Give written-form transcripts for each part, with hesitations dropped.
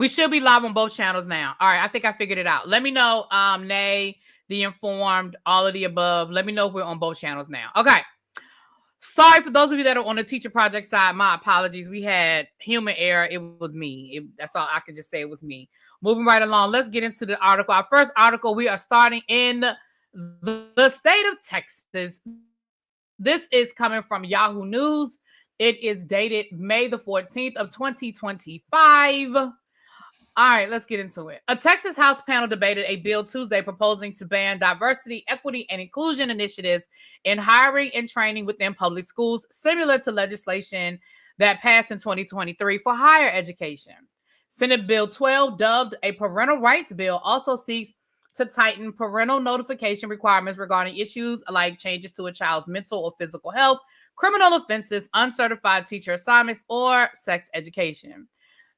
We should be live on both channels now. All right, I think I figured it out. Let me know, Nay, the informed, all of the above. Let me know if we're on both channels now. Okay. Sorry for those of you that are on the teacher project side. My apologies. We had human error. It was me. That's all I can just say. It was me. Moving right along. Let's get into the article. Our first article, we are starting in the state of Texas. This is coming from Yahoo News. It is dated May the 14th of 2025. All right, let's get into it. A Texas House panel debated a bill Tuesday proposing to ban diversity, equity, and inclusion initiatives in hiring and training within public schools, similar to legislation that passed in 2023 for higher education. Senate Bill 12, dubbed a parental rights bill, also seeks to tighten parental notification requirements regarding issues like changes to a child's mental or physical health, criminal offenses, uncertified teacher assignments, or sex education.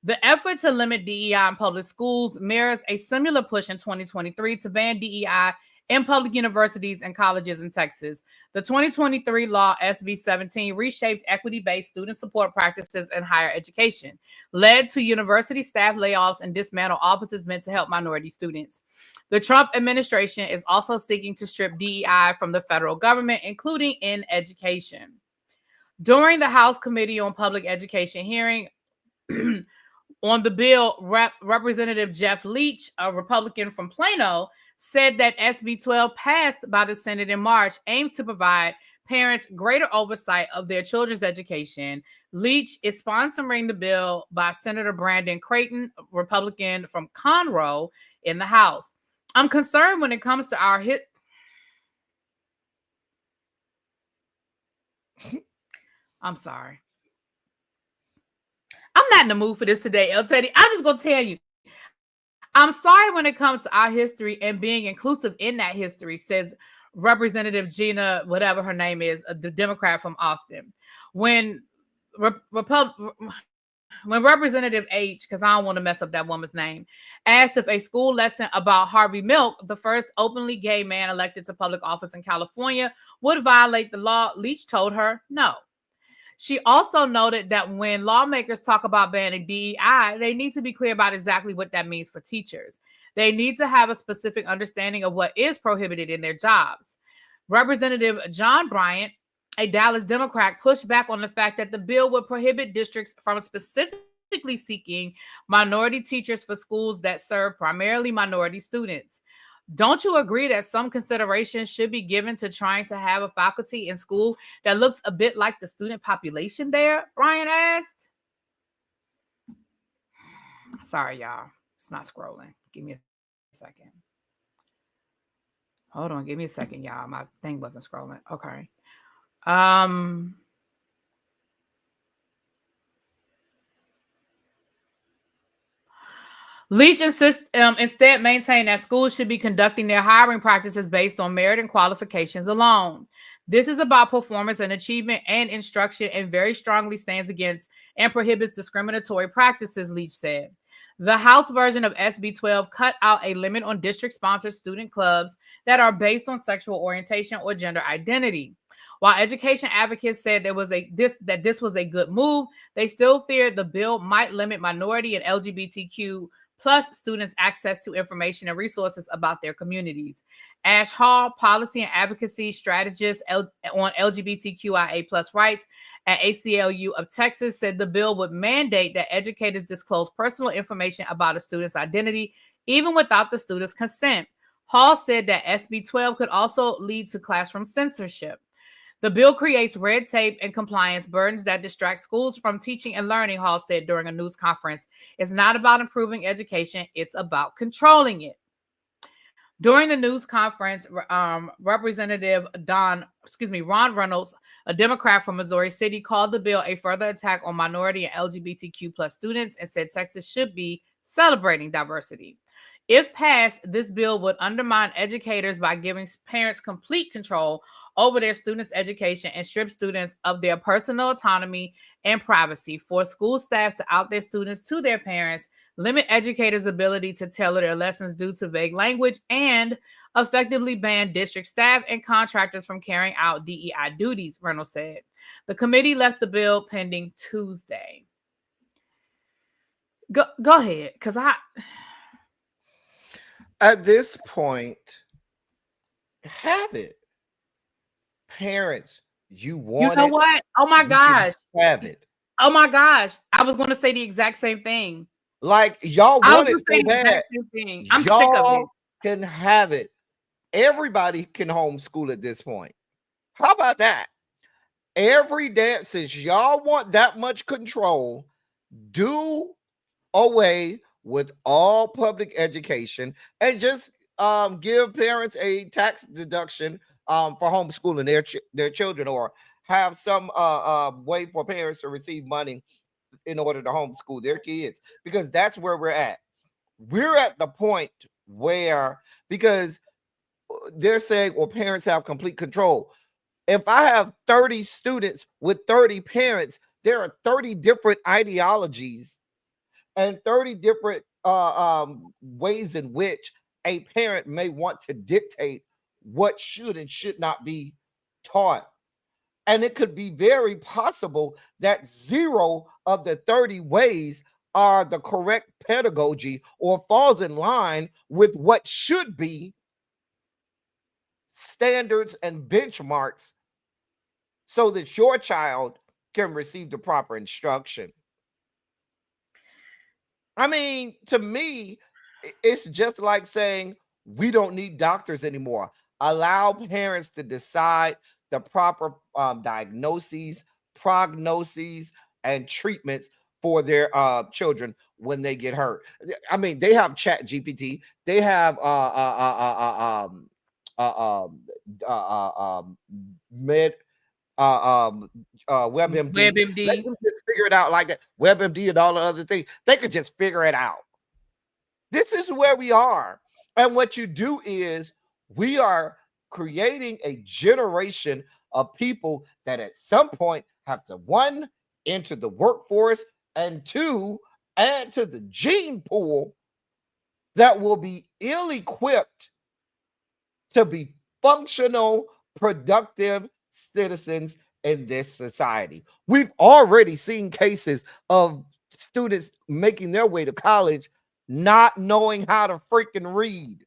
The effort to limit DEI in public schools mirrors a similar push in 2023 to ban DEI in public universities and colleges in Texas. The 2023 law, SB 17, reshaped equity-based student support practices in higher education, led to university staff layoffs, and dismantled offices meant to help minority students. The Trump administration is also seeking to strip DEI from the federal government, including in education. During the House Committee on Public Education hearing on the bill, Representative Jeff Leach, a Republican from Plano, said that SB 12 passed by the Senate in March aims to provide parents greater oversight of their children's education. Leach is sponsoring the bill by Senator Brandon Creighton, Republican from Conroe, in the House. I'm concerned when it comes to our I'm sorry. I'm not in the mood for this today, El Teddy. I'm just going to tell you. I'm sorry when it comes to our history and being inclusive in that history, says Representative Gina, whatever her name is, the Democrat from Austin. When Representative H, because I don't want to mess up that woman's name, asked if a school lesson about Harvey Milk, the first openly gay man elected to public office in California, would violate the law, Leach told her no. She also noted that when lawmakers talk about banning DEI, they need to be clear about exactly what that means for teachers. They need to have a specific understanding of what is prohibited in their jobs. Representative John Bryant, a Dallas Democrat, pushed back on the fact that the bill would prohibit districts from specifically seeking minority teachers for schools that serve primarily minority students. Don't you agree that some consideration should be given to trying to have a faculty in school that looks a bit like the student population there? Brian asked. Sorry, y'all. It's not scrolling. Give me a second. Hold on. Give me a second, y'all. My thing wasn't scrolling. Okay. Leach instead maintained that schools should be conducting their hiring practices based on merit and qualifications alone. This is about performance and achievement and instruction, and very strongly stands against and prohibits discriminatory practices, Leach said. The House version of SB 12 cut out a limit on district-sponsored student clubs that are based on sexual orientation or gender identity. While education advocates said that this was a good move, they still feared the bill might limit minority and LGBTQ plus students' access to information and resources about their communities. Ash Hall, policy and advocacy strategist on LGBTQIA plus rights at ACLU of Texas, said the bill would mandate that educators disclose personal information about a student's identity, even without the student's consent. Hall said that SB 12 could also lead to classroom censorship. The bill creates red tape and compliance burdens that distract schools from teaching and learning, Hall said during a news conference. It's not about improving education, it's about controlling it. During the news conference, Representative Ron Reynolds, a Democrat from Missouri City, called the bill a further attack on minority and LGBTQ plus students and said Texas should be celebrating diversity. If passed, this bill would undermine educators by giving parents complete control over their students' education and strip students of their personal autonomy and privacy, force school staff to out their students to their parents, limit educators' ability to tailor their lessons due to vague language, and effectively ban district staff and contractors from carrying out DEI duties, Reynolds said. The committee left the bill pending Tuesday. Go ahead, because At this point, have it. Parents, you you want know it, what? Oh my you can gosh. have it. Oh my gosh. I was going to say the exact same thing. Like, y'all I was want going it to so say the bad. exact same thing. I'm sick of it. Y'all can have it. Everybody can homeschool at this point. How about that? Every day, since y'all want that much control, do away with all public education and just give parents a tax deduction for homeschooling their children, or have some way for parents to receive money in order to homeschool their kids, because that's where we're at. We're at the point where, because they're saying, well, parents have complete control. If I have 30 students with 30 parents, there are 30 different ideologies and 30 different ways in which a parent may want to dictate what should and should not be taught. And it could be very possible that 0 of the 30 ways are the correct pedagogy or falls in line with what should be standards and benchmarks so that your child can receive the proper instruction. I mean, to me, it's just like saying we don't need doctors anymore. Allow parents to decide the proper diagnoses, prognoses, and treatments for their children when they get hurt. I mean, they have Chat GPT. They have med WebMD. Let WebMD. them just figure it out like that. WebMD and all the other things. They could just figure it out. This is where we are. And what you do is we are creating a generation of people that at some point have to, 1, enter the workforce, and 2, add to the gene pool that will be ill-equipped to be functional, productive citizens in this society. We've already seen cases of students making their way to college not knowing how to freaking read.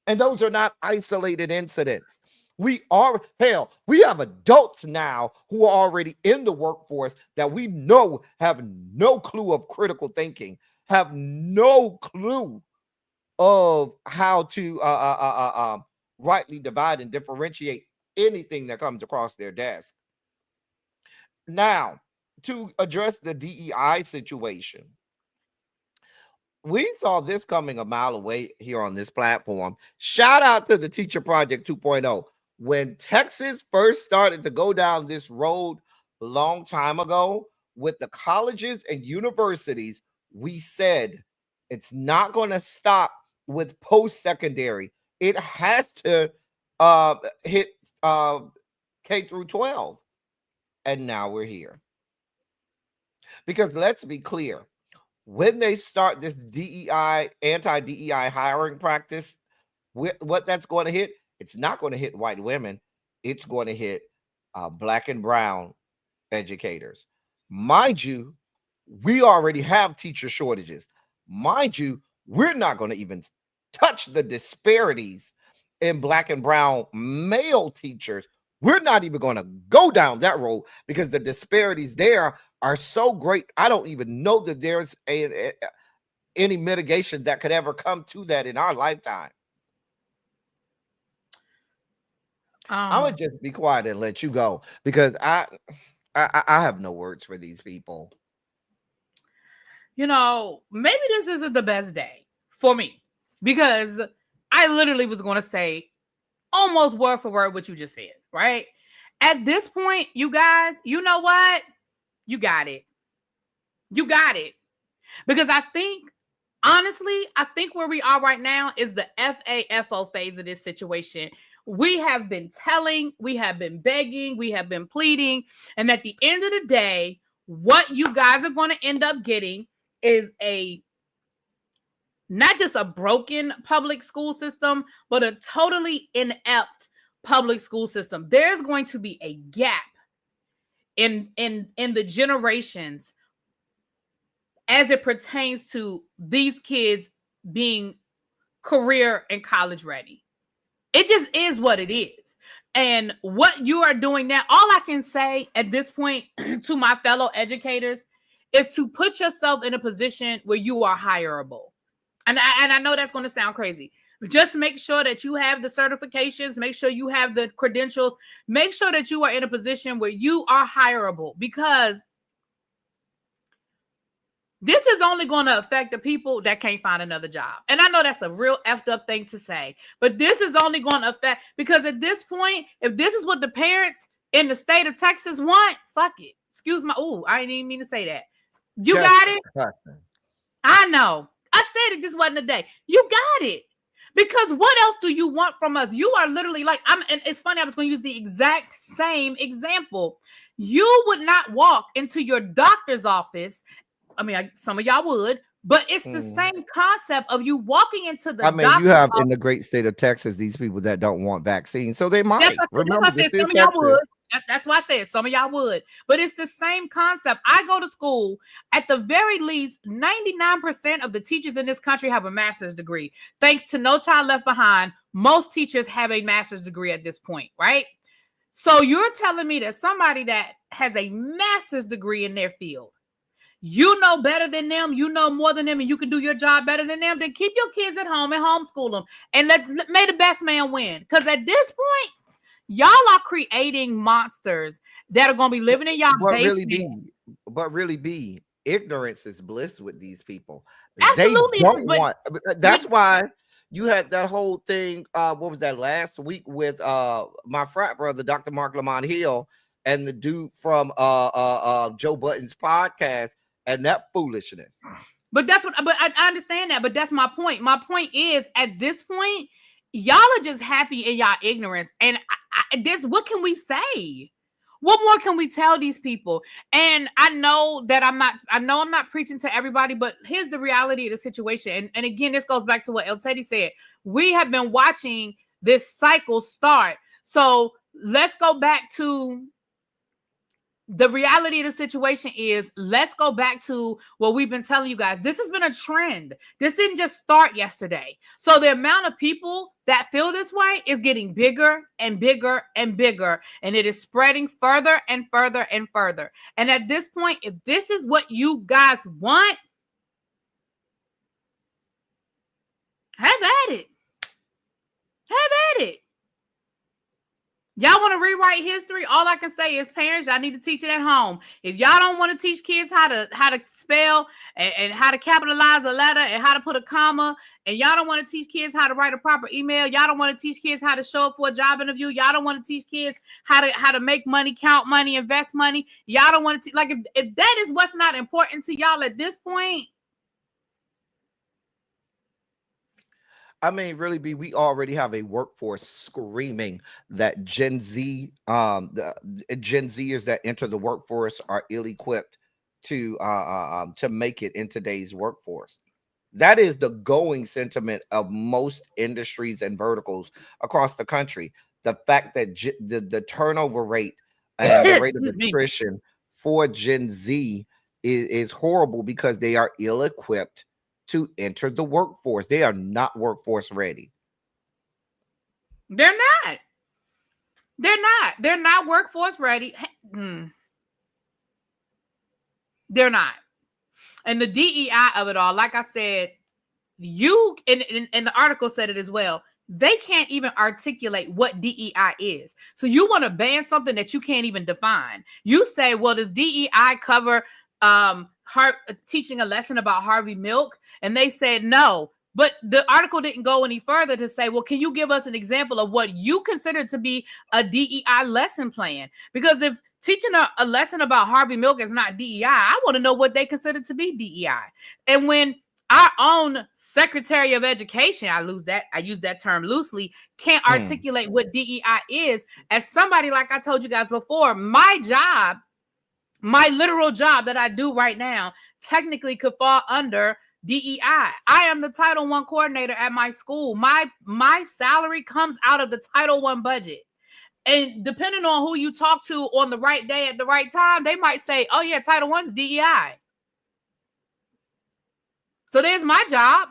And those are not isolated incidents. We have adults now who are already in the workforce that we know have no clue of critical thinking, have no clue of how to rightly divide and differentiate anything that comes across their desk. Now, to address the DEI situation, we saw this coming a mile away here on this platform. Shout out to the Teacher Project 2.0. When Texas first started to go down this road a long time ago with the colleges and universities, we said it's not going to stop with post-secondary. It has to hit K through 12. And now we're here. Because let's be clear, when they start this DEI, anti-DEI hiring practice, what that's going to hit, it's not going to hit white women. It's going to hit black and brown educators. Mind you, we already have teacher shortages. Mind you, we're not going to even touch the disparities in black and brown male teachers. We're not even going to go down that road because the disparities there are so great. I don't even know that there's any mitigation that could ever come to that in our lifetime. I'm gonna just be quiet and let you go because I have no words for these people. Maybe this isn't the best day for me because I literally was going to say almost word for word what you just said, right? At this point, you guys, you know what? You got it. You got it. Because honestly, I think where we are right now is the FAFO phase of this situation. We have been telling, we have been begging, we have been pleading. And at the end of the day, what you guys are going to end up getting is not just a broken public school system, but a totally inept public school system. There's going to be a gap in the generations as it pertains to these kids being career and college ready. It just is what it is. And what you are doing now, all I can say at this point to my fellow educators is to put yourself in a position where you are hireable. And I know that's going to sound crazy. Just make sure that you have the certifications, make sure you have the credentials, make sure that you are in a position where you are hireable, because this is only going to affect the people that can't find another job. And I know that's a real effed up thing to say, but this is only going to affect, because at this point, if this is what the parents in the state of Texas want, fuck it. Excuse my, I didn't even mean to say that. You got it? I know. I said it just wasn't a day. You got it. Because what else do you want from us? You are literally like, and it's funny, I was going to use the exact same example. You would not walk into your doctor's office. I mean, some of y'all would, but it's the same concept of you walking into the doctor's you have office. In the great state of Texas, these people that don't want vaccines. So they might. Remember, this is Texas. Would. That's why I said some of y'all would. But it's the same concept. I go to school. At the very least, 99% of the teachers in this country have a master's degree. Thanks to No Child Left Behind, most teachers have a master's degree at this point, right? So you're telling me that somebody that has a master's degree in their field, you know better than them, you know more than them, and you can do your job better than them, then keep your kids at home and homeschool them and may the best man win. Because at this point, y'all are creating monsters that are going to be living in y'all basement. But really, ignorance is bliss with these people. Absolutely. They don't want. That's why you had that whole thing. What was that last week with my frat brother, Dr. Mark Lamont Hill, and the dude from Joe Budden's podcast, and that foolishness. But I understand that. But that's my point. My point is, at this point, y'all are just happy in y'all ignorance. And what can we say? What more can we tell these people? And I know I'm not preaching to everybody, but here's the reality of the situation. And again, this goes back to what El Teddy said. We have been watching this cycle start. So let's go back to the reality of the situation is, let's go back to what we've been telling you guys. This has been a trend. This didn't just start yesterday. So the amount of people that feel this way is getting bigger and bigger and bigger, and it is spreading further and further and further. And at this point, if this is what you guys want, have at it. Have at it. Y'all want to rewrite history? All I can say is, parents, y'all need to teach it at home. If y'all don't want to teach kids how to spell and how to capitalize a letter and how to put a comma, and y'all don't want to teach kids how to write a proper email, y'all don't want to teach kids how to show up for a job interview, y'all don't want to teach kids how to make money, count money, invest money, y'all don't want to like if that is what's not important to y'all at this point. I mean, really, we already have a workforce screaming that Gen Z, Gen Zers that enter the workforce are ill-equipped to make it in today's workforce. That is the going sentiment of most industries and verticals across the country. The fact that the turnover rate and the rate of attrition for Gen Z is horrible because they are ill-equipped to enter the workforce. They are not workforce ready. They're not. They're not workforce ready. They're not. And the DEI of it all, like I said, you and the article said it as well. They can't even articulate what DEI is. So you want to ban something that you can't even define. You say, well, does DEI cover teaching a lesson about Harvey Milk? And they said no. But the article didn't go any further to say, well, can you give us an example of what you consider to be a DEI lesson plan? Because if teaching a lesson about Harvey Milk is not DEI, I want to know what they consider to be DEI. And when our own Secretary of Education, I use that term loosely, can't articulate what DEI is, as somebody, like I told you guys before, my job, my literal job that I do right now, technically could fall under DEI. I am the Title I coordinator at my school. My salary comes out of the Title I budget. And depending on who you talk to on the right day at the right time, they might say, oh yeah, Title I's DEI. So there's my job.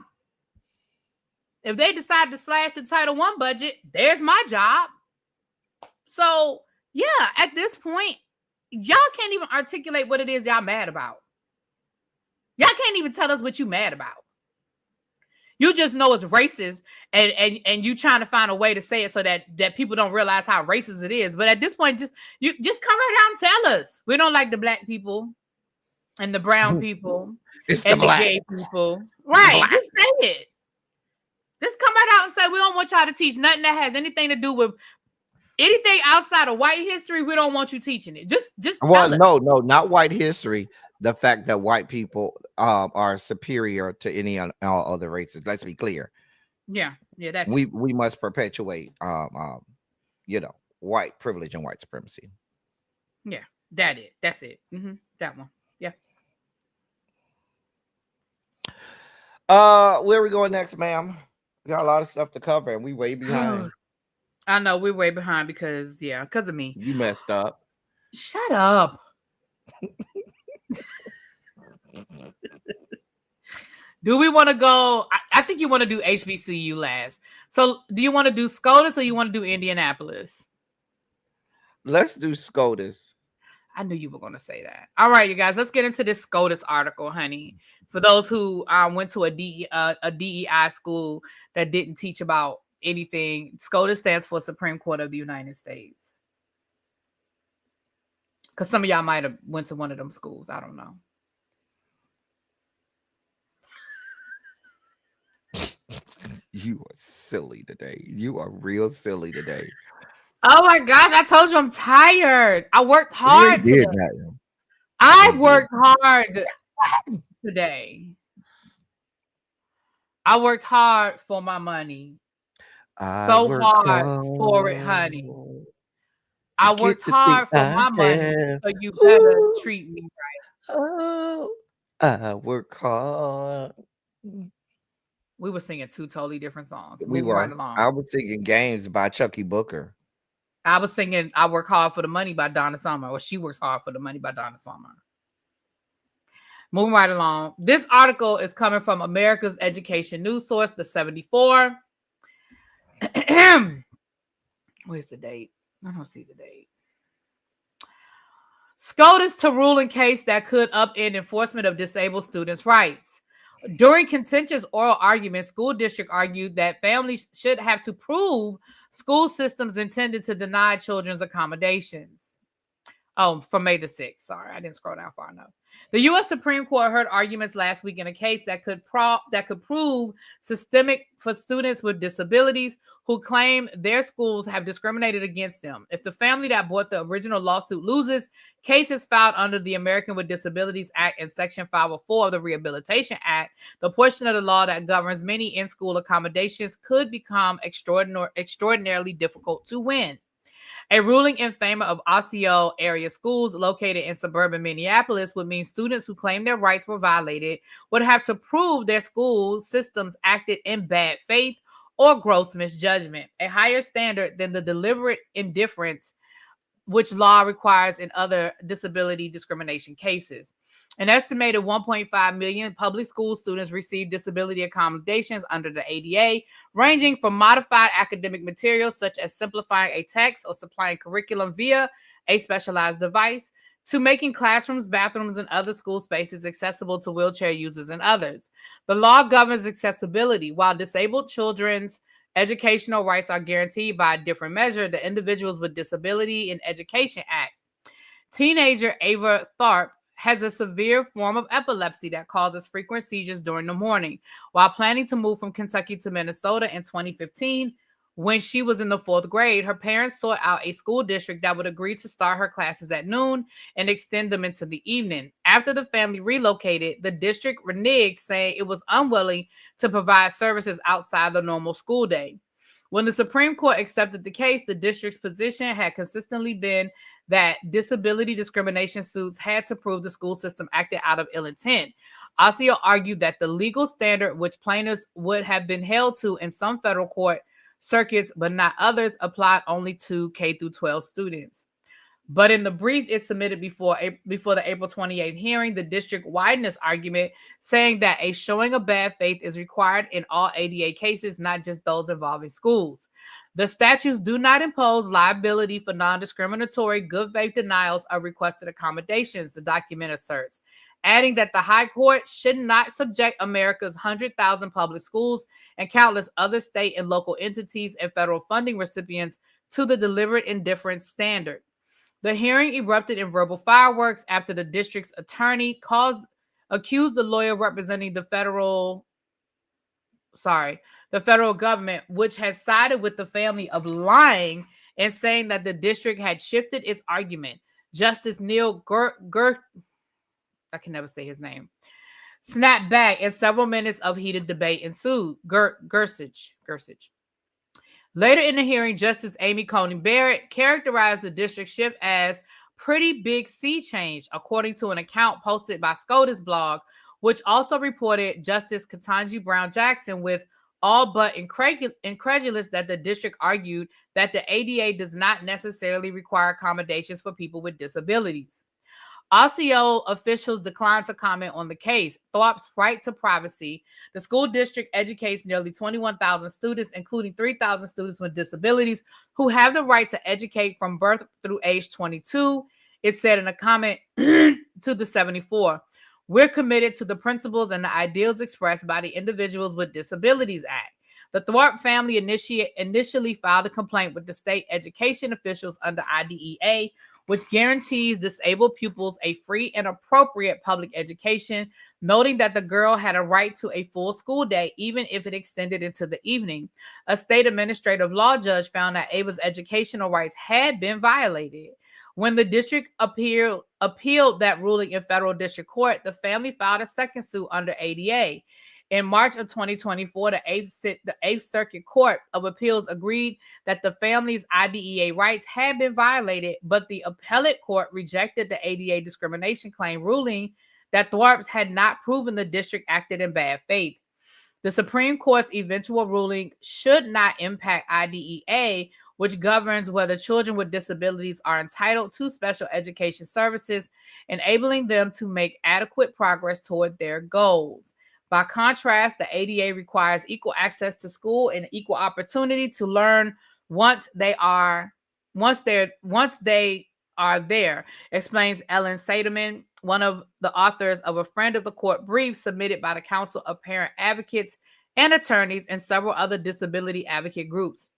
If they decide to slash the Title I budget, there's my job. So, yeah, at this point, y'all can't even articulate what it is y'all mad about. Y'all can't even tell us what you mad about. You just know it's racist, and you trying to find a way to say it so that people don't realize how racist it is. But at this point, just come right out and tell us. We don't like the black people and the brown people and the gay people. Right. Just say it. Just come right out and say, we don't want y'all to teach nothing that has anything to do with anything outside of white history. We don't want you teaching it. Just well, no, not white history. The fact that white people are superior to any all other races. Let's be clear. Yeah, that's we must perpetuate white privilege and white supremacy. Yeah, that's it. That one. Yeah. Where are we going next, ma'am? We got a lot of stuff to cover, and we way behind. I know we're way behind because of me. You messed up. Shut up. Do we want to go? I think you want to do HBCU last. So do you want to do SCOTUS or you want to do Indianapolis? Let's do SCOTUS. I knew you were going to say that. All right, you guys, let's get into this SCOTUS article, honey. For those who went to a DEI school that didn't teach about anything, SCOTUS stands for Supreme Court of the United States. Because some of y'all might have went to one of them schools. I don't know. You are silly today. You are real silly today. Oh my gosh, I told you I'm tired. I worked hard today. I worked hard today. I worked hard for my money. So hard for it, honey. I worked hard for my money, so you better treat me right. Oh, I work hard. We were singing two totally different songs. We were. Right along. I was singing Games by Chucky Booker. I was singing I Work Hard for the Money by Donna Summer, or She Works Hard for the Money by Donna Summer. Moving right along. This article is coming from America's Education News Source, the 74. Where's the date? I don't see the date. SCOTUS to rule in case that could upend enforcement of disabled students' rights. During contentious oral arguments, school district argued that families should have to prove school systems intended to deny children's accommodations. Oh, from May the 6th. Sorry, I didn't scroll down far enough. The U.S. Supreme Court heard arguments last week in a case that could prove systemic for students with disabilities who claim their schools have discriminated against them. If the family that brought the original lawsuit loses, cases filed under the American with Disabilities Act and Section 504 of the Rehabilitation Act, the portion of the law that governs many in-school accommodations, could become extraordinarily difficult to win. A ruling in favor of Osseo area schools located in suburban Minneapolis would mean students who claim their rights were violated would have to prove their school systems acted in bad faith or gross misjudgment, a higher standard than the deliberate indifference which law requires in other disability discrimination cases. An estimated 1.5 million public school students receive disability accommodations under the ADA, ranging from modified academic materials such as simplifying a text or supplying curriculum via a specialized device, to making classrooms, bathrooms, and other school spaces accessible to wheelchair users and others. The law governs accessibility. While disabled children's educational rights are guaranteed by a different measure, the Individuals with Disability in Education Act. Teenager Ava Tharp has a severe form of epilepsy that causes frequent seizures during the morning. While planning to move from Kentucky to Minnesota in 2015, when she was in the 4th grade, her parents sought out a school district that would agree to start her classes at noon and extend them into the evening. After the family relocated, the district reneged, saying it was unwilling to provide services outside the normal school day. When the Supreme Court accepted the case, the district's position had consistently been that disability discrimination suits had to prove the school system acted out of ill intent. Osseo argued that the legal standard which plaintiffs would have been held to in some federal court circuits, but not others, applied only to K through 12 students. But in the brief it submitted before the April 28th hearing, the district widened this argument, saying that a showing of bad faith is required in all ADA cases, not just those involving schools. The statutes do not impose liability for non-discriminatory good faith denials of requested accommodations, the document asserts, adding that the High Court should not subject America's 100,000 public schools and countless other state and local entities and federal funding recipients to the deliberate indifference standard. The hearing erupted in verbal fireworks after the district's attorney accused the lawyer representing the federal government, which has sided with the family, of lying and saying that the district had shifted its argument. Justice Neil I can never say his name, snapped back, and several minutes of heated debate ensued. Gersich. Later in the hearing, Justice Amy Coney Barrett characterized the district shift as pretty big sea change, according to an account posted by SCOTUS blog, which also reported Justice Ketanji Brown Jackson with all but incredulous that the district argued that the ADA does not necessarily require accommodations for people with disabilities. OCO officials declined to comment on the case. Thorpe's right to privacy. The school district educates nearly 21,000 students, including 3,000 students with disabilities, who have the right to educate from birth through age 22. It said in a comment to the 74. We're committed to the principles and the ideals expressed by the Individuals with Disabilities Act. The Thorpe family initially filed a complaint with the state education officials under IDEA, which guarantees disabled pupils a free and appropriate public education, noting that the girl had a right to a full school day, even if it extended into the evening. A state administrative law judge found that Ava's educational rights had been violated. When the district appealed that ruling in federal district court, the family filed a second suit under ADA. In March of 2024, the Eighth Circuit Court of Appeals agreed that the family's IDEA rights had been violated, but the appellate court rejected the ADA discrimination claim, ruling that Thorpe's had not proven the district acted in bad faith. The Supreme Court's eventual ruling should not impact IDEA, which governs whether children with disabilities are entitled to special education services, enabling them to make adequate progress toward their goals. By contrast, the ADA requires equal access to school and equal opportunity to learn once they are there, explains Ellen Seidemann, one of the authors of a friend of the court brief submitted by the Council of Parent Advocates and Attorneys and several other disability advocate groups.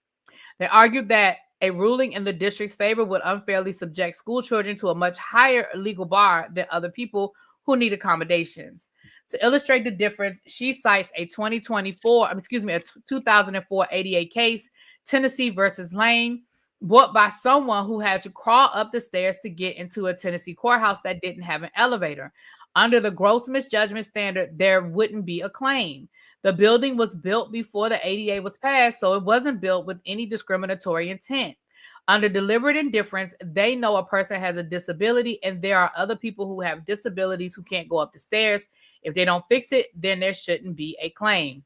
They argued that a ruling in the district's favor would unfairly subject school children to a much higher legal bar than other people who need accommodations. To illustrate the difference, she cites a 2004 ADA case, Tennessee versus Lane, brought by someone who had to crawl up the stairs to get into a Tennessee courthouse that didn't have an elevator. Under the gross misjudgment standard, there wouldn't be a claim. The building was built before the ADA was passed, so it wasn't built with any discriminatory intent. Under deliberate indifference, they know a person has a disability, and there are other people who have disabilities who can't go up the stairs. If they don't fix it, then there shouldn't be a claim.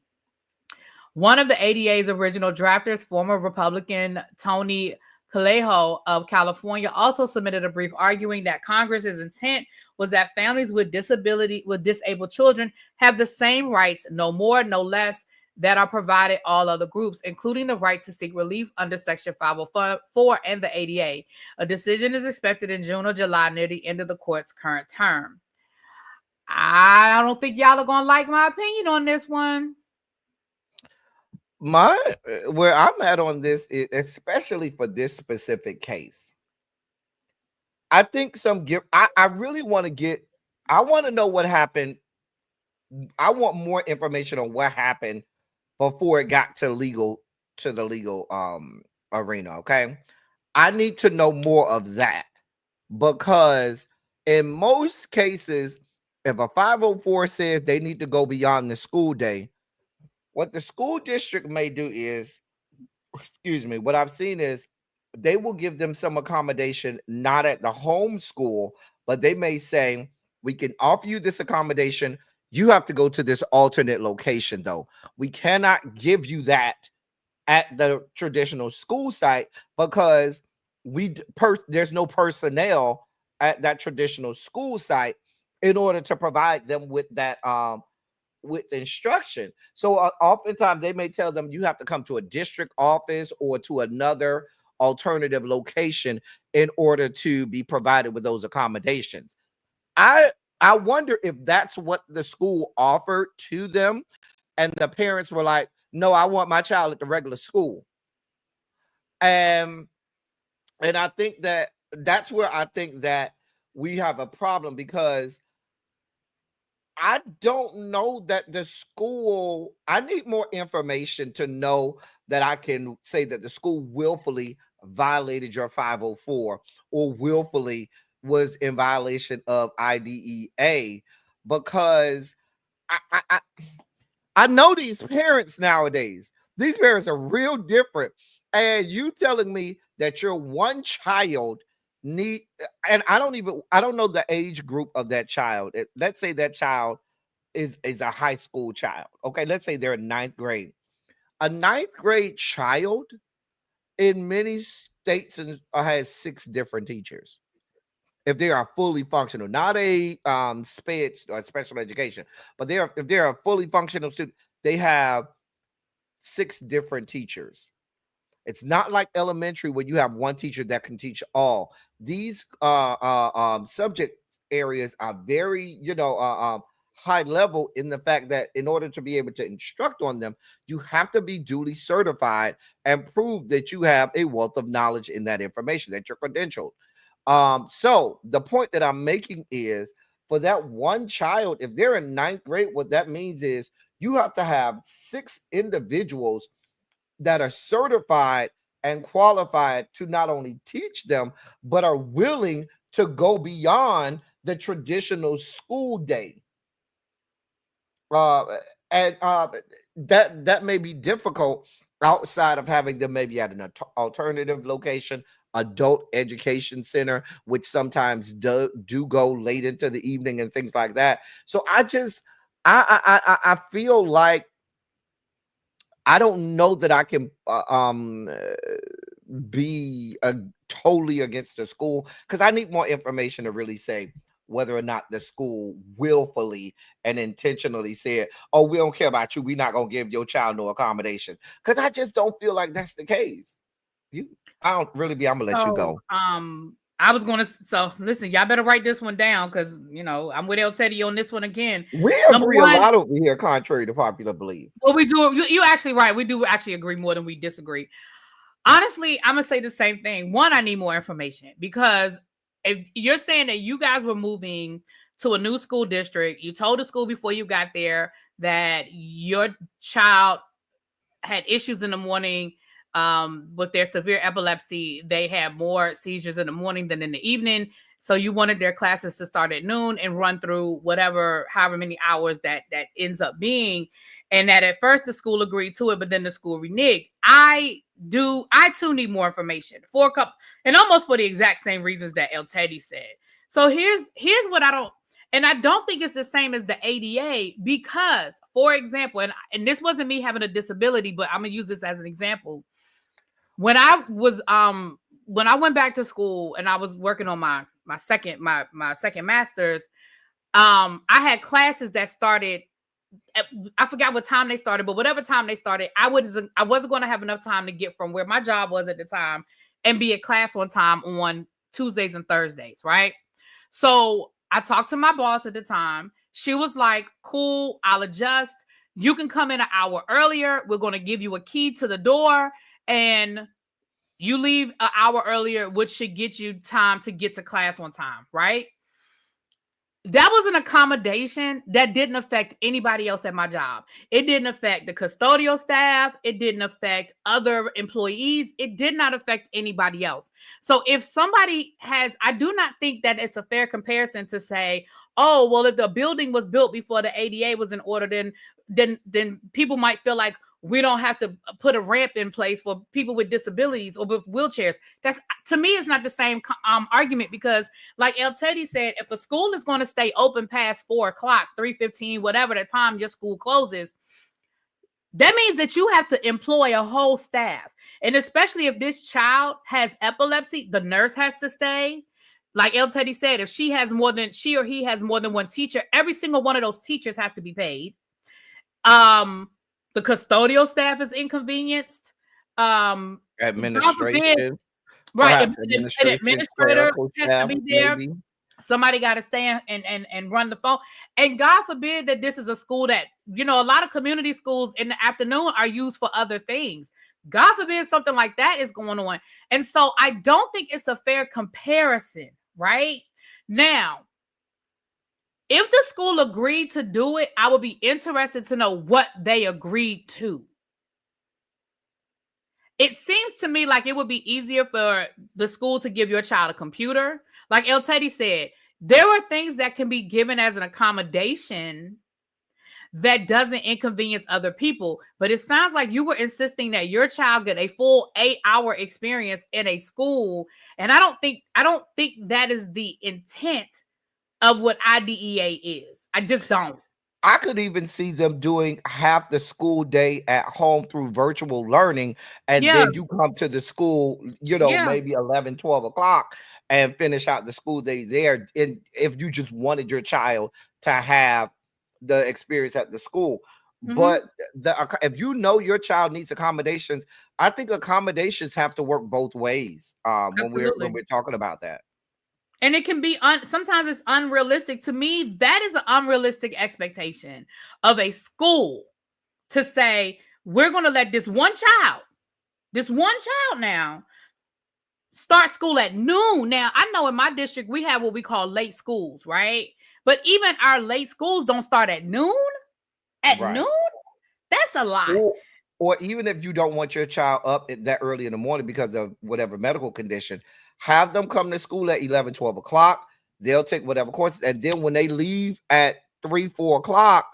One of the ADA's original drafters, former Republican Tony Calejo of California, also submitted a brief arguing that Congress's intent was that families with disabled children have the same rights, no more, no less, that are provided all other groups, including the right to seek relief under Section 504 and the ADA. A decision is expected in June or July, near the end of the court's current term. I don't think y'all are gonna like my opinion on this one. Where I'm at on this is, especially for this specific case, I think I really want to I want to know what happened. I want more information on what happened before it got to the legal arena. Okay, I need to know more of that, because in most cases, if a 504 says they need to go beyond the school day, what the school district may do is, what I've seen is they will give them some accommodation, not at the home school, but they may say, we can offer you this accommodation. You have to go to this alternate location, though. We cannot give you that at the traditional school site, because there's no personnel at that traditional school site in order to provide them with that with instruction. So oftentimes they may tell them you have to come to a district office or to another alternative location in order to be provided with those accommodations. I I wonder if that's what the school offered to them, and the parents were like, "No, I want my child at the regular school." And I think that that's where I think that we have a problem, because I don't know that the school, I need more information to know that I can say that the school willfully violated your 504 or willfully was in violation of IDEA, because I, I, I I know these parents nowadays. These parents are real different. And you telling me that your one child need, and I don't know the age group of that child. Let's say that child is a high school child. Okay, let's say they're in ninth grade. A ninth grade child in many states has 6 different teachers if they are fully functional, not a SPED or special education, but if they're a fully functional student, they have 6 different teachers. It's not like elementary where you have one teacher that can teach all. These subject areas are very, high level, in the fact that in order to be able to instruct on them, you have to be duly certified and prove that you have a wealth of knowledge in that information, that you're credentialed. So the point that I'm making is, for that one child, if they're in ninth grade, what that means is you have to have 6 individuals that are certified and qualified to not only teach them, but are willing to go beyond the traditional school day. And that may be difficult outside of having them maybe at an alternative location, adult education center, which sometimes do go late into the evening and things like that. So I feel like I don't know that I can be totally against the school, because I need more information to really say whether or not the school willfully and intentionally said, "Oh, we don't care about you. We're not gonna give your child no accommodation." Because I just don't feel like that's the case. I don't really be. I'm gonna let you So, go. I was gonna. So, listen, y'all better write this one down, because I'm with El Teddy on this one again. We Number agree a one, lot over here, contrary to popular belief. well, we do. You actually right. We do actually agree more than we disagree. Honestly, I'm gonna say the same thing. One, I need more information, because if you're saying that you guys were moving to a new school district, you told the school before you got there that your child had issues in the morning with their severe epilepsy. They had more seizures in the morning than in the evening. So you wanted their classes to start at noon and run through however many hours that ends up being. And that at first the school agreed to it, but then the school reneged. I too need more information for a couple, and almost for the exact same reasons that El Teddy said. So here's what I don't, and I don't think it's the same as the ADA, because, for example, and this wasn't me having a disability, but I'm gonna use this as an example. When I went back to school and I was working on my second master's, I had classes that started. I forgot what time they started, but whatever time they started, I wasn't going to have enough time to get from where my job was at the time and be at class on time on Tuesdays and Thursdays, right? So I talked to my boss at the time. She was like, "Cool, I'll adjust. You can come in an hour earlier. We're going to give you a key to the door, and you leave an hour earlier, which should get you time to get to class on time," right? That was an accommodation that didn't affect anybody else at my job. It didn't affect the custodial staff. It didn't affect other employees. It did not affect anybody else. So if somebody I do not think that it's a fair comparison to say, "Oh, well, if the building was built before the ADA was in order, then people might feel like we don't have to put a ramp in place for people with disabilities or with wheelchairs." That's, to me, it's not the same argument, because like El Teddy said, if a school is going to stay open past 4 o'clock, 3:15, whatever the time your school closes, That means that you have to employ a whole staff. And especially if this child has epilepsy, the nurse has to stay. Like El Teddy said, if she or he has more than one teacher, every single one of those teachers have to be paid. The custodial staff is inconvenienced. God forbid, Administration, right? perhaps An administration, administrator clerical has to staff, be there. maybe. Somebody got to stand and run the phone. And God forbid that this is a school that, a lot of community schools in the afternoon are used for other things. God forbid something like that is going on. And so I don't think it's a fair comparison, right? Now, if the school agreed to do it, I would be interested to know what they agreed to. It seems to me like it would be easier for the school to give your child a computer. Like El Teddy said, there are things that can be given as an accommodation that doesn't inconvenience other people. But it sounds like you were insisting that your child get a full 8-hour experience in a school. And I don't think that is the intent of what IDEA is. I just don't. I could even see them doing half the school day at home through virtual learning. And then you come to the school, maybe 11, 12 o'clock and finish out the school day there. And if you just wanted your child to have the experience at the school. But if your child needs accommodations, I think accommodations have to work both ways when we're talking about that. And it can be sometimes it's unrealistic. To me, that is an unrealistic expectation of a school to say, we're going to let this one child now start school at noon. Now, I know in my district, we have what we call late schools, right? But even our late schools don't start at noon. At noon? That's a lot. Or even if you don't want your child up that early in the morning because of whatever medical condition, have them come to school at 11, 12 o'clock. They'll take whatever courses. And then when they leave at 3, 4 o'clock,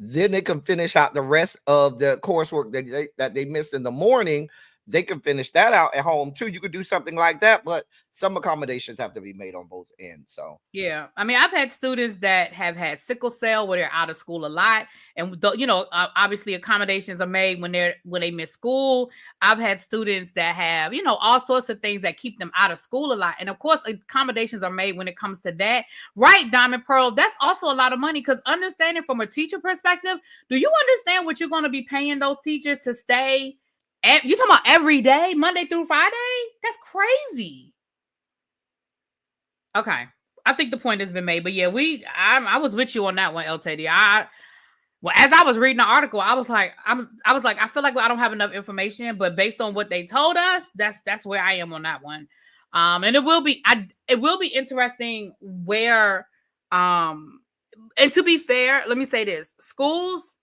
then they can finish out the rest of the coursework that they missed in the morning. They can finish that out at home too. You could do something like that, but some accommodations have to be made on both ends. So yeah, I mean, I've had students that have had sickle cell where they're out of school a lot, and obviously accommodations are made when they miss school. I've had students that have all sorts of things that keep them out of school a lot, and of course accommodations are made when it comes to that. Right, Diamond Pearl, that's also a lot of money, because understanding from a teacher perspective, do you understand what you're going to be paying those teachers to stay? You talking about every day, Monday through Friday? That's crazy. Okay, I think the point has been made, but yeah, I was with you on that one, LTD. Well, as I was reading the article, I was like, I feel like I don't have enough information, but based on what they told us, that's where I am on that one. And it will be interesting where, and to be fair, let me say this: schools.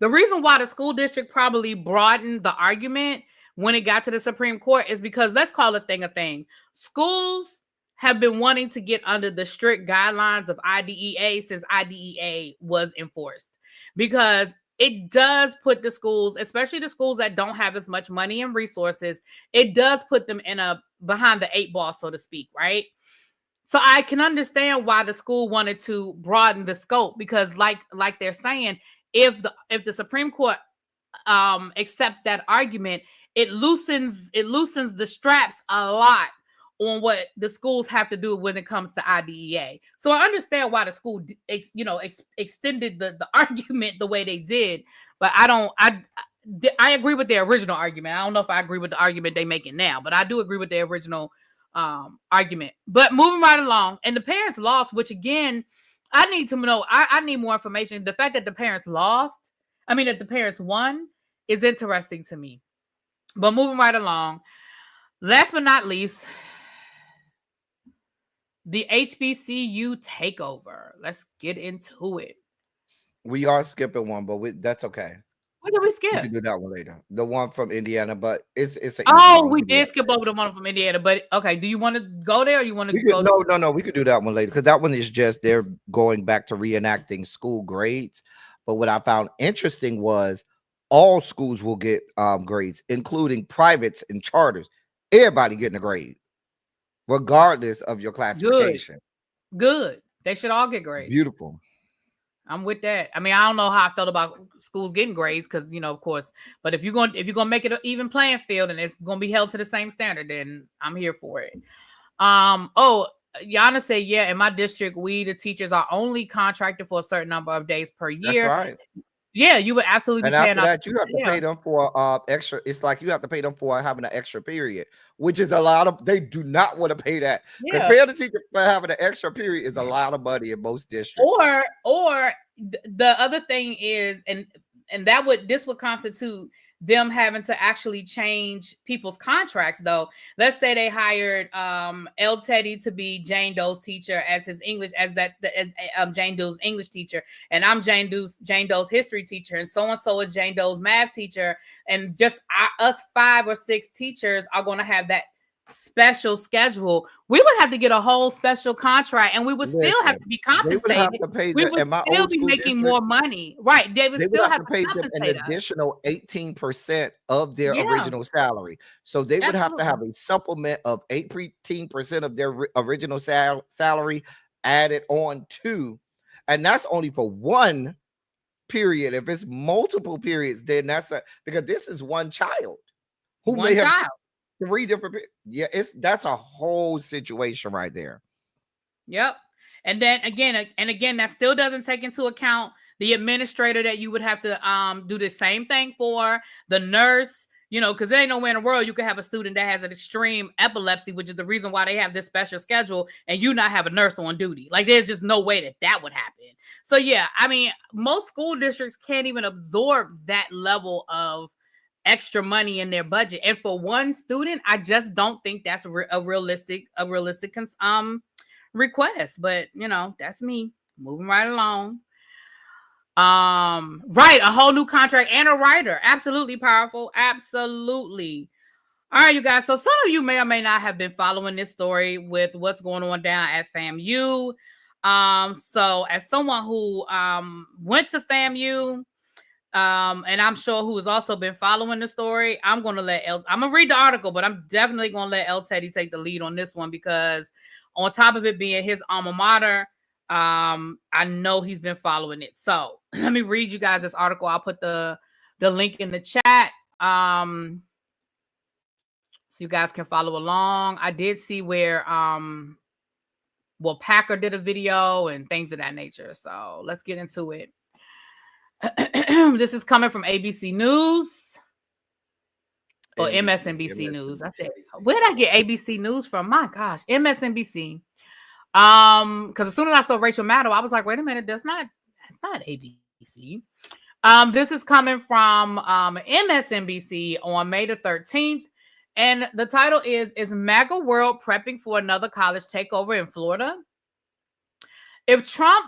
The reason why the school district probably broadened the argument when it got to the Supreme Court is because, let's call a thing. Schools have been wanting to get under the strict guidelines of IDEA since IDEA was enforced, because it does put the schools, especially the schools that don't have as much money and resources, it does put them behind the 8 ball, so to speak, right? So I can understand why the school wanted to broaden the scope, because like they're saying, if the Supreme Court accepts that argument, it loosens the straps a lot on what the schools have to do when it comes to IDEA. So I understand why the school extended the argument the way they did, but I agree with their original argument. I don't know if I agree with the argument they making now, but I do agree with their original argument. But moving right along, and the parents lost, which again, I need to know. I need more information. The fact that the parents that the parents won is interesting to me. But moving right along, last but not least, the HBCU takeover. Let's get into it. We are skipping one, but that's okay. What did we skip? We can do that one later. The one from Indiana, but it's we did skip over the one from Indiana, but okay. Do you want to go there, or you want to go? No. We could do that one later, because that one is just they're going back to reenacting school grades. But what I found interesting was all schools will get grades, including privates and charters. Everybody getting a grade, regardless of your classification. Good. They should all get grades. Beautiful. I'm with that. I mean, I don't know how I felt about schools getting grades because, of course. But if you're gonna make it an even playing field and it's gonna be held to the same standard, then I'm here for it. Oh, Yana said, yeah, in my district, we the teachers are only contracted for a certain number of days per That's year. right. Yeah, you would absolutely And be paying after out. that, you have to Yeah, pay them for extra. It's like you have to pay them for having an extra period, which is a lot of. They do not want to pay that because yeah. paying the teacher for having an extra period is a lot of money in most districts. Or the other thing is, and this would constitute them having to actually change people's contracts. Though, let's say they hired El Teddy to be Jane Doe's teacher as his English, as Jane Doe's English teacher, and I'm Jane Doe's history teacher, and so is Jane Doe's math teacher, and just us 5 or 6 teachers are going to have that special schedule. We would have to get a whole special contract, and we would still have Listen, to be they would have compensated. to pay We the would in my still old be school making district. more money, right? They would They would still have have to to pay them an compensate us. additional 18% of their Yeah, original salary. So they would have to absolutely. have a supplement of 18% of their original salary added on to, and that's only for one period. If it's multiple periods, then because this is one child who may One have child. 3 different. Yeah, that's a whole situation right there. Yep. And then again, that still doesn't take into account the administrator that you would have to do the same thing for, the nurse, because there ain't nowhere in the world you could have a student that has an extreme epilepsy, which is the reason why they have this special schedule, and you not have a nurse on duty. Like, there's just no way that would happen. So yeah, I mean, most school districts can't even absorb that level of extra money in their budget, and for one student, I just don't think that's a realistic request. But that's me moving right along. Right, a whole new contract and a writer. Absolutely powerful. Absolutely. All right, you guys. So some of you may or may not have been following this story with what's going on down at FAMU. So as someone who went to FAMU, and I'm sure who has also been following the story, I'm gonna read the article, but I'm definitely gonna let El Teddy take the lead on this one, because on top of it being his alma mater, I know he's been following it. So let me read you guys this article. I'll put the link in the chat. So you guys can follow along. I did see where Packer did a video and things of that nature. So let's get into it. This is coming from ABC News or MSNBC News. I said, where did I get ABC News from? My gosh, MSNBC. Because as soon as I saw Rachel Maddow, I was like, wait a minute, it's not ABC. This is coming from MSNBC on May the 13th. And the title is MAGA World Prepping for Another College Takeover in Florida? If Trump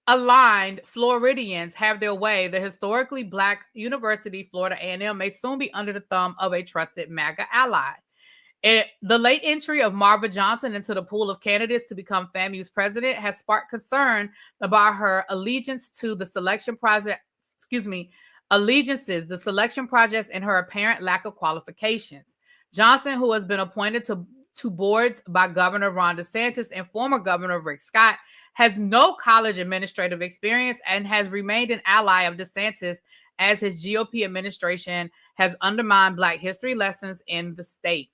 aligned Floridians have their way, the historically Black University, Florida A&M, may soon be under the thumb of a trusted MAGA ally. The late entry of Marva Johnson into the pool of candidates to become FAMU's president has sparked concern about her allegiance to the selection process. The selection process, and her apparent lack of qualifications. Johnson, who has been appointed to boards by Governor Ron DeSantis and former Governor Rick Scott, has no college administrative experience and has remained an ally of DeSantis as his GOP administration has undermined Black history lessons in the state.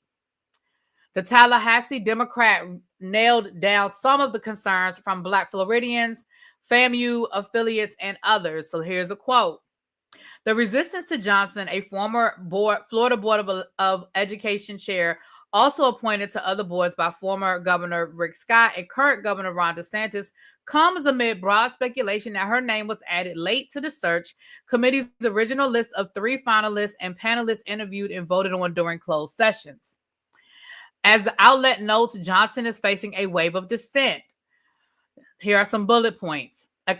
The Tallahassee Democrat nailed down some of the concerns from Black Floridians, FAMU affiliates, and others. So here's a quote. The resistance to Johnson, a former Florida Board of Education chair, also appointed to other boards by former Governor Rick Scott and current Governor Ron DeSantis, comes amid broad speculation that her name was added late to the search committee's original list of 3 finalists and panelists interviewed and voted on during closed sessions. As the outlet notes, Johnson is facing a wave of dissent. Here are some bullet points. A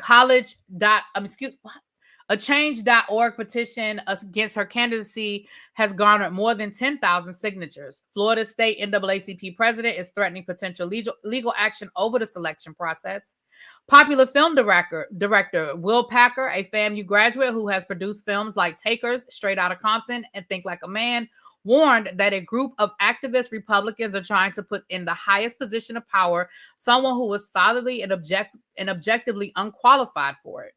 change.org petition against her candidacy has garnered more than 10,000 signatures. Florida State NAACP president is threatening potential legal action over the selection process. Popular film director Will Packer, a FAMU graduate who has produced films like Takers, Straight Outta Compton, and Think Like a Man, warned that a group of activist Republicans are trying to put in the highest position of power someone who was solidly and objectively unqualified for it.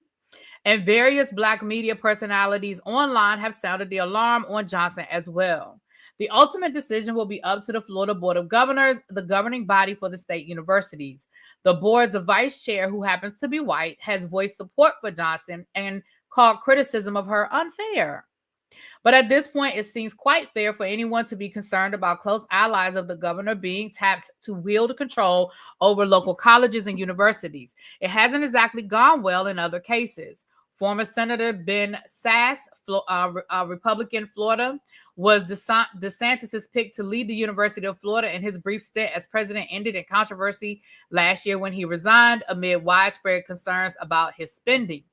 And various Black media personalities online have sounded the alarm on Johnson as well. The ultimate decision will be up to the Florida Board of Governors, the governing body for the state universities. The board's vice chair, who happens to be white, has voiced support for Johnson and called criticism of her unfair. But at this point, it seems quite fair for anyone to be concerned about close allies of the governor being tapped to wield control over local colleges and universities. It hasn't exactly gone well in other cases. Former Senator Ben Sasse, Republican Florida, was DeSantis' pick to lead the University of Florida, and his brief stint as president ended in controversy last year when he resigned amid widespread concerns about his spending.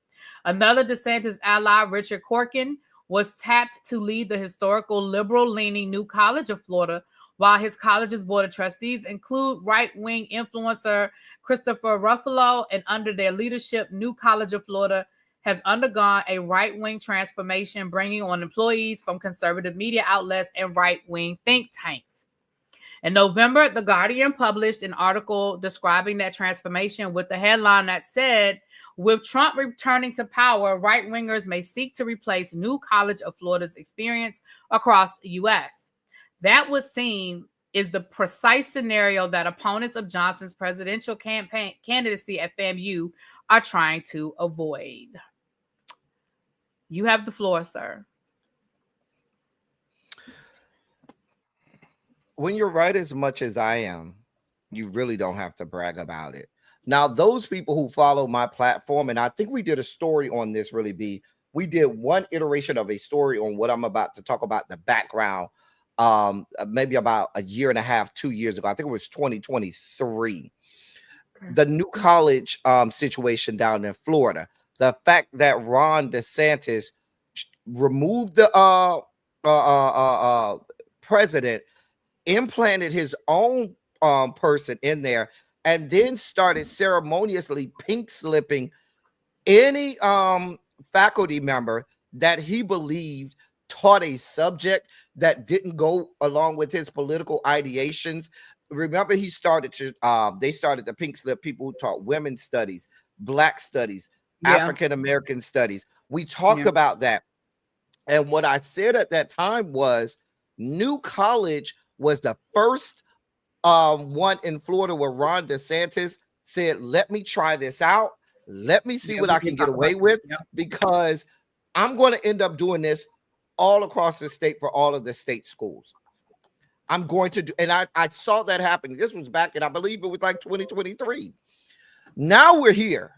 Another DeSantis ally, Richard Corkin, was tapped to lead the historical liberal-leaning New College of Florida, while his college's board of trustees include right-wing influencer Christopher Ruffalo, and under their leadership, New College of Florida has undergone a right-wing transformation, bringing on employees from conservative media outlets and right-wing think tanks. In November, The Guardian published an article describing that transformation with the headline that said, "With Trump returning to power, right-wingers may seek to replace New College of Florida's experience across the U.S." That would seem is the precise scenario that opponents of Johnson's presidential campaign candidacy at FAMU are trying to avoid. You have the floor, sir. When you're right as much as I am, you really don't have to brag about it. Now, those people who follow my platform, and I think we did a story on this, really, B. We did one iteration of a story on what I'm about to talk about, the background, maybe about a year and a half, 2 years ago. I think it was 2023. The New College situation down in Florida. The fact that Ron DeSantis removed the president, implanted his own person in there, and then started ceremoniously pink slipping any faculty member that he believed taught a subject that didn't go along with his political ideations. Remember, they started to pink slip people who taught women's studies, Black studies, African American studies. We talked about that. And what I said at that time was New College was the first one in Florida where Ron DeSantis said, "Let me try this out. Let me see what I can get away with, because I'm going to end up doing this all across the state for all of the state schools. I'm going to do," and I saw that happening. This was back in, I believe it was like 2023. Now we're here.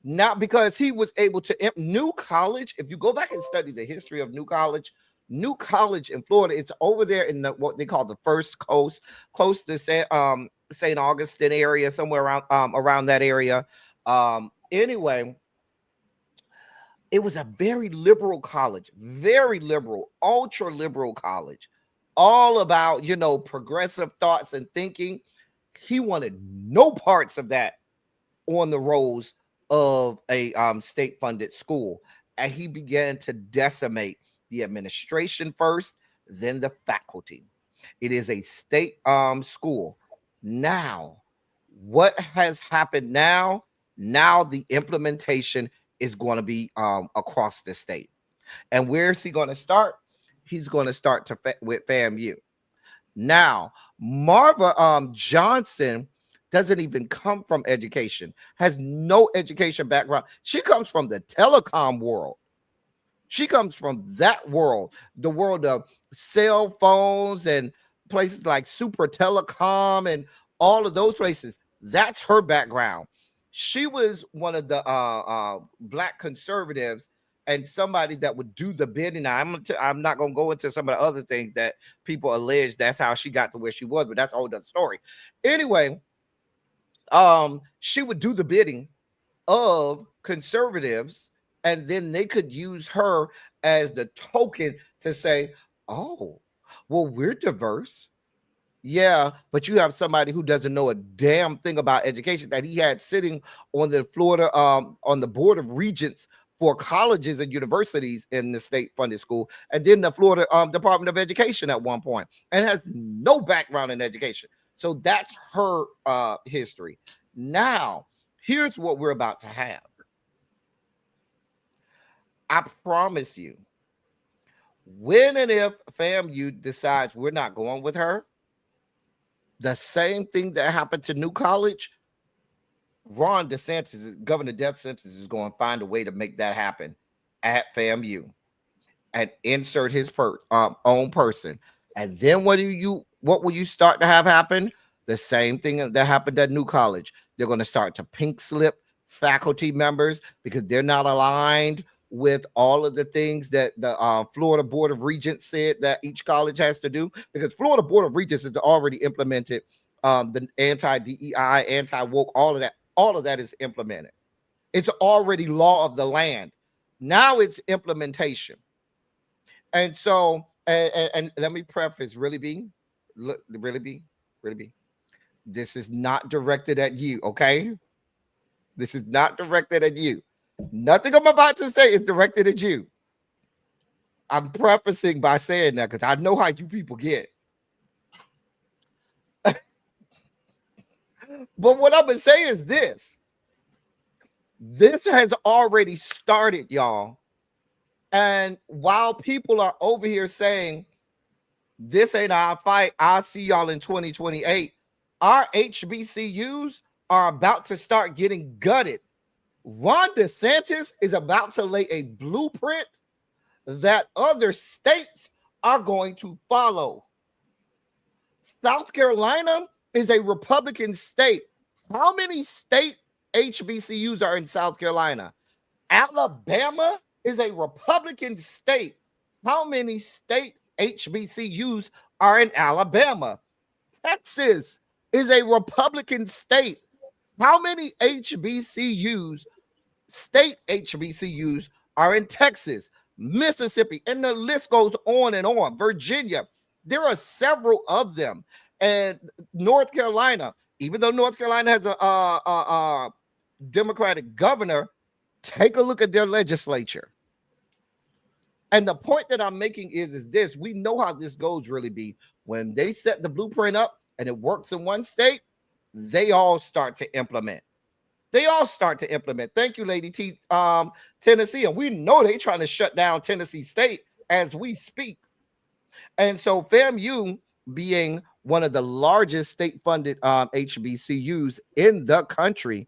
Now, because he was able to, New College, if you go back and study the history of New College in Florida, it's over there in what they call the First Coast, close to St. Augustine area, somewhere around that area. Anyway, it was a very liberal college, very liberal, ultra liberal college, all about, progressive thoughts and thinking. He wanted no parts of that on the rolls of a state-funded school, and he began to decimate the administration first, then the faculty. It is a state school. Now, what has happened now? Now the implementation is going to be across the state. And where is he going to start? He's going to start with FAMU. Now, Marva Johnson doesn't even come from education, has no education background. She comes from the telecom world. She comes from that world, the world of cell phones and places like Super Telecom and all of those places. That's her background. She was one of the Black conservatives and somebody that would do the bidding. Now, I'm not going to go into some of the other things that people allege that's how she got to where she was, but that's a whole other story. Anyway, she would do the bidding of conservatives, and then they could use her as the token to say, "Oh, well, we're diverse." Yeah, but you have somebody who doesn't know a damn thing about education that he had sitting on the Florida on the board of regents for colleges and universities in the state-funded school, and then the Florida Department of Education at one point, and has no background in education. So that's her history. Now, here's what we're about to have. I promise you, when and if FAMU decides we're not going with her, the same thing that happened to New College, Ron DeSantis, Governor DeSantis, is going to find a way to make that happen at FAMU and insert his own person. And then what will you start to have happen? The same thing that happened at New College. They're going to start to pink slip faculty members because they're not aligned with all of the things that the Florida Board of Regents said that each college has to do, because Florida Board of Regents has already implemented the anti-DEI, anti-woke, all of that is implemented. It's already law of the land. Now it's implementation. And so, and let me preface, really be, this is not directed at you, okay? This is not directed at you. Nothing I'm about to say is directed at you. I'm prefacing by saying that because I know how you people get. But what I'm going to say is this. This has already started, y'all. And while people are over here saying, this ain't our fight, I'll see y'all in 2028, our HBCUs are about to start getting gutted. Ron DeSantis is about to lay a blueprint that other states are going to follow. South Carolina is a Republican state. How many state HBCUs are in South Carolina? Alabama is a Republican state. How many state HBCUs are in Alabama? Texas is a Republican state. How many state HBCUs are in Texas, Mississippi, and the list goes on and on. Virginia, there are several of them. And North Carolina, even though North Carolina has a Democratic governor, take a look at their legislature. And the point that I'm making is this: we know how this goes, really be. When they set the blueprint up and it works in one state, they all start to implement. Thank you, Lady T. Tennessee. And we know they're trying to shut down Tennessee State as we speak. And so FAMU, being one of the largest state-funded HBCUs in the country,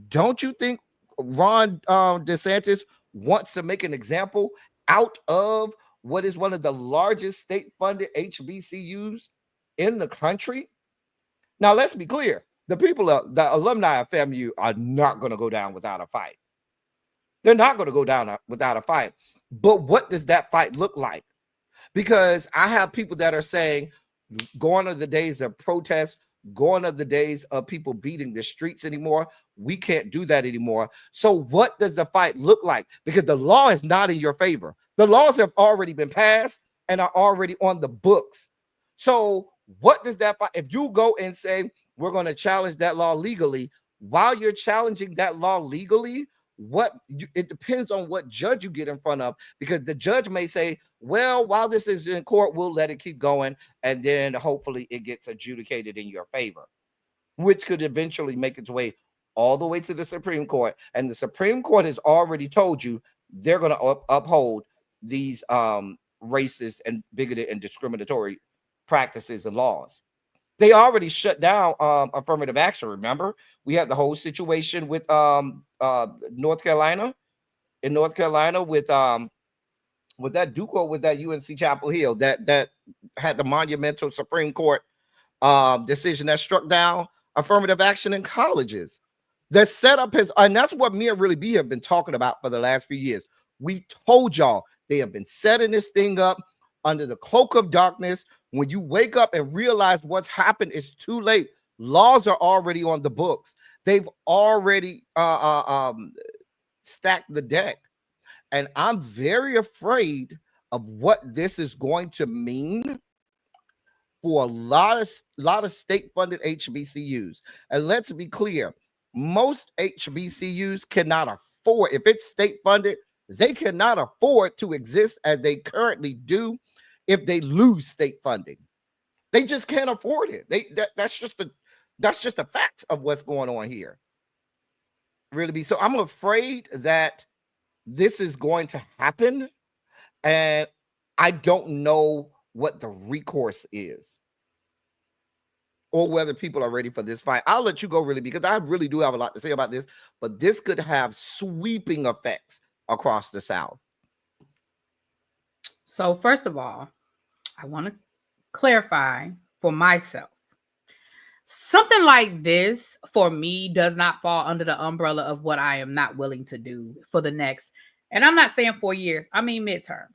don't you think Ron DeSantis wants to make an example out of what is one of the largest state-funded HBCUs in the country? Now, let's be clear. The alumni of FAMU are not going to go down without a fight. They're not going to go down without a fight. But what does that fight look like? Because I have people that are saying, gone are the days of protest, gone are the days of people beating the streets anymore. We can't do that anymore. So what does the fight look like? Because the law is not in your favor. The laws have already been passed and are already on the books. So what does that fight? If you go and say, we're going to challenge that law legally, while you're challenging that law legally, it depends on what judge you get in front of, because the judge may say, well, while this is in court, we'll let it keep going, and then hopefully it gets adjudicated in your favor, which could eventually make its way all the way to the Supreme Court. And the Supreme Court has already told you they're going to uphold these racist and bigoted and discriminatory practices and laws. They already shut down affirmative action. Remember, we had the whole situation with North Carolina. In North Carolina, with that Duco, with that UNC Chapel Hill, that had the monumental Supreme Court decision that struck down affirmative action in colleges. The setup has, and that's what me and Really B have been talking about for the last few years. We've told y'all they have been setting this thing up under the cloak of darkness. When you wake up and realize what's happened, it's too late. Laws are already on the books. They've already stacked the deck. And I'm very afraid of what this is going to mean for a lot of state-funded HBCUs. And let's be clear, most HBCUs cannot afford, if it's state-funded, they cannot afford to exist as they currently do if they lose state funding. They just can't afford it. That's just a fact of what's going on here. Really be. So I'm afraid that this is going to happen, and I don't know what the recourse is or whether people are ready for this fight. I'll let you go, really, because I really do have a lot to say about this, but this could have sweeping effects across the South. So first of all, I want to clarify for myself. Something like this for me does not fall under the umbrella of what I am not willing to do for the next, and I'm not saying 4 years, I mean midterms.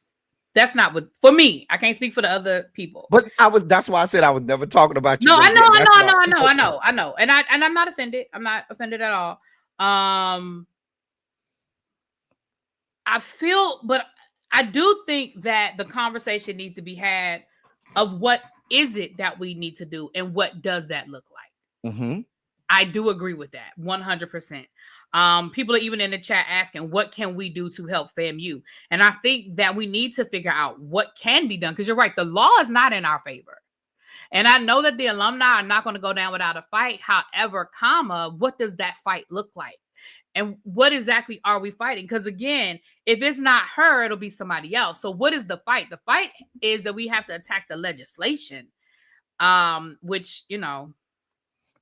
That's not what, for me. I can't speak for the other people. But that's why I said I was never talking about you. No, I know. And I'm not offended. I'm not offended at all. But I do think that the conversation needs to be had of what is it that we need to do and what does that look like. Mm-hmm. I do agree with that 100%. People are even in the chat asking, what can we do to help FAMU? And I think that we need to figure out what can be done, because you're right, the law is not in our favor. And I know that the alumni are not going to go down without a fight. However, what does that fight look like? And what exactly are we fighting? Because again, if it's not her, it'll be somebody else. So what is the fight? The fight is that we have to attack the legislation, which,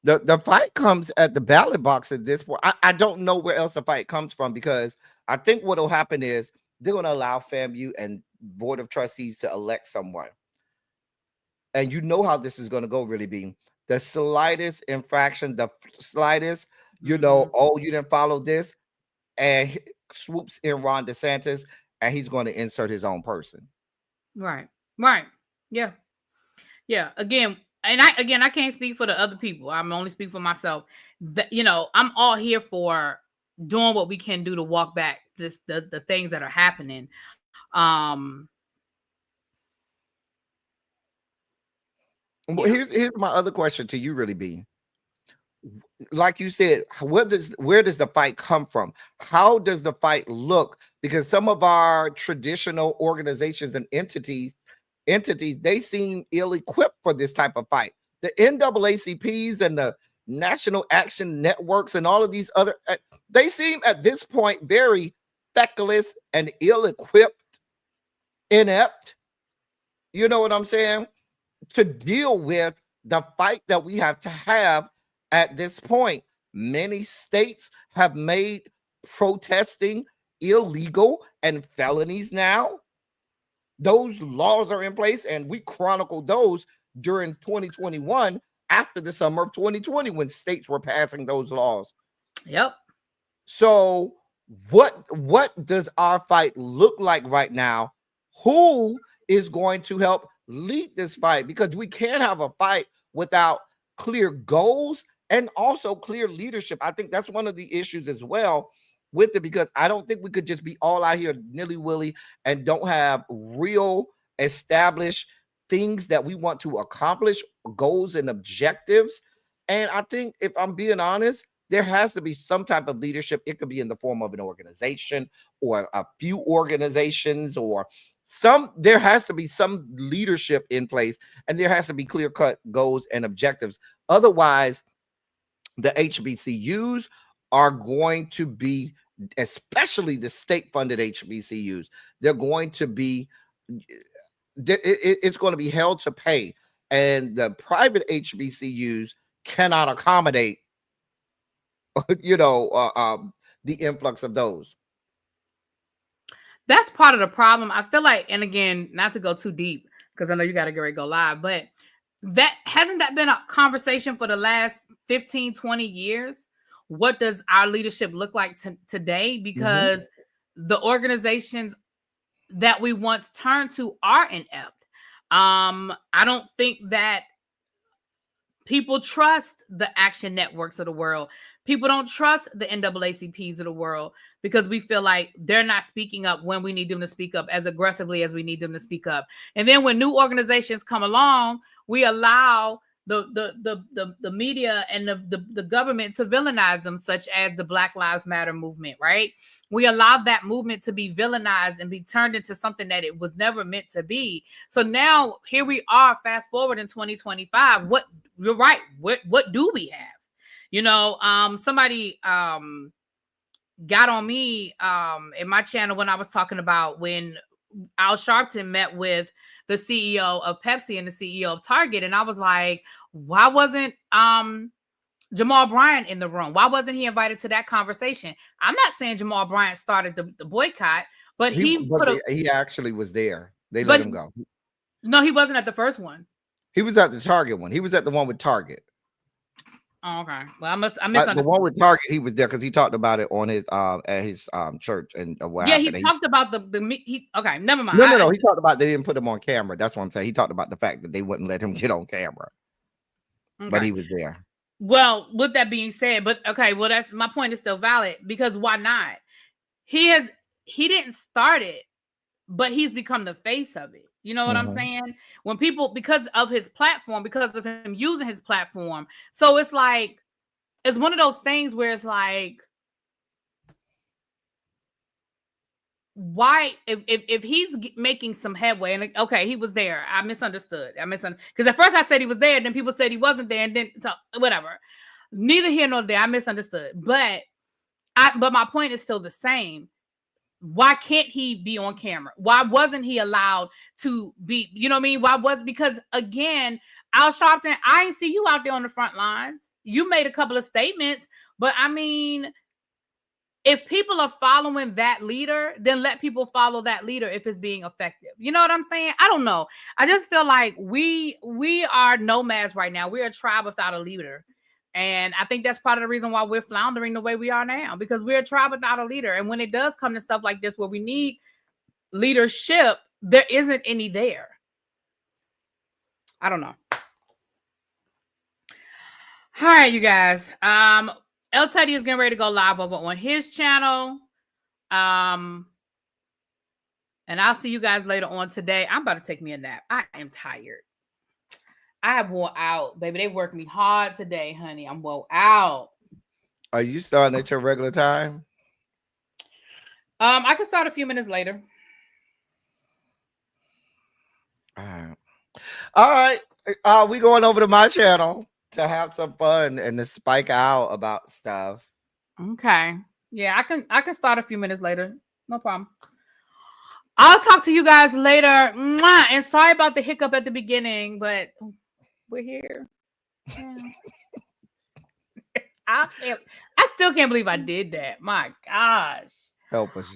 The fight comes at the ballot box at this point. I don't know where else the fight comes from, because I think what will happen is they're going to allow FAMU and Board of Trustees to elect someone. And you know how this is going to go, really, being the slightest infraction, the slightest, you didn't follow this, and swoops in Ron DeSantis, and he's going to insert his own person. Right. Yeah. Again, I can't speak for the other people. I'm only speaking for myself. I'm all here for doing what we can do to walk back the things that are happening. Well, here's my other question to you, really, B. Like you said, where does the fight come from? How does the fight look? Because some of our traditional organizations and entities, they seem ill-equipped for this type of fight. The NAACPs and the National Action Networks and all of these other, they seem at this point very feckless and ill-equipped, inept. You know what I'm saying? To deal with the fight that we have to have at this point. Many states have made protesting illegal and felonies now. Those laws are in place, and we chronicled those during 2021 after the summer of 2020 when states were passing those laws. Yep. So what does our fight look like right now? Who is going to help lead this fight? Because we can't have a fight without clear goals and also clear leadership. I think that's one of the issues as well with it, because I don't think we could just be all out here nilly-willy and don't have real established things that we want to accomplish, goals and objectives. And I think, if I'm being honest, there has to be some type of leadership. It could be in the form of an organization or a few organizations, or there has to be some leadership in place, and there has to be clear-cut goals and objectives. Otherwise, the HBCUs are going to be, especially the state-funded HBCUs, they're going to be, it's going to be held to pay, and the private HBCUs cannot accommodate, the influx of those. That's part of the problem. I feel like, and again, not to go too deep, because I know you got to get ready to go live, but hasn't that been a conversation for the last 15, 20 years? What does our leadership look like today? Because the organizations that we once turned to are inept. I don't think that people trust the action networks of the world. People don't trust the NAACPs of the world, because we feel like they're not speaking up when we need them to speak up as aggressively as we need them to speak up. And then when new organizations come along, we allow the media and the government to villainize them, such as the Black Lives Matter movement, right? We allow that movement to be villainized and be turned into something that it was never meant to be. So now here we are, fast forward in 2025. You're right. What do we have? Somebody got on me in my channel when I was talking about when Al Sharpton met with the CEO of Pepsi and the CEO of Target, and I was like, why wasn't Jamal Bryant in the room? Why wasn't he invited to that conversation? I'm not saying Jamal Bryant started the boycott, but he actually was there. They let him go. No, he wasn't at the first one. He was at the Target one. He was at the one with Target. Oh, okay. Well, I misunderstood. The one with Target, he was there because he talked about it on his at his church and what happened. He talked about okay, never mind. No. He talked about they didn't put him on camera. That's what I'm saying. He talked about the fact that they wouldn't let him get on camera. Okay. But he was there. Well, with that being said, but okay, well, that's my point is still valid because why not? He didn't start it, but he's become the face of it. You know what I'm saying? When people, because of his platform, because of him using his platform. So it's like, it's one of those things where it's like, why, if he's making some headway, and okay, he was there. I misunderstood. Because at first I said he was there, and then people said he wasn't there, and then so whatever. Neither here nor there. I misunderstood. But my point is still the same. Why can't he be on camera? Why wasn't he allowed to be, you know what I mean? Because again, Al Sharpton, I ain't see you out there on the front lines. You made a couple of statements, but I mean, if people are following that leader, then let people follow that leader if it's being effective. You know what I'm saying? I don't know. I just feel like we are nomads right now. We're a tribe without a leader. And I think that's part of the reason why we're floundering the way we are now, because we're a tribe without a leader. And when it does come to stuff like this, where we need leadership, there isn't any there. I don't know. All right, you guys. El Teddy is getting ready to go live over on his channel. And I'll see you guys later on today. I'm about to take me a nap. I am tired. I have wore out, baby. They worked me hard today, honey. I'm wore out. Are you starting at your regular time? I can start a few minutes later. All right. We going over to my channel to have some fun and to spike out about stuff. Okay. Yeah, I can start a few minutes later. No problem. I'll talk to you guys later. Mwah! And sorry about the hiccup at the beginning, but we're here. Yeah. I still can't believe I did that. My gosh. Help us.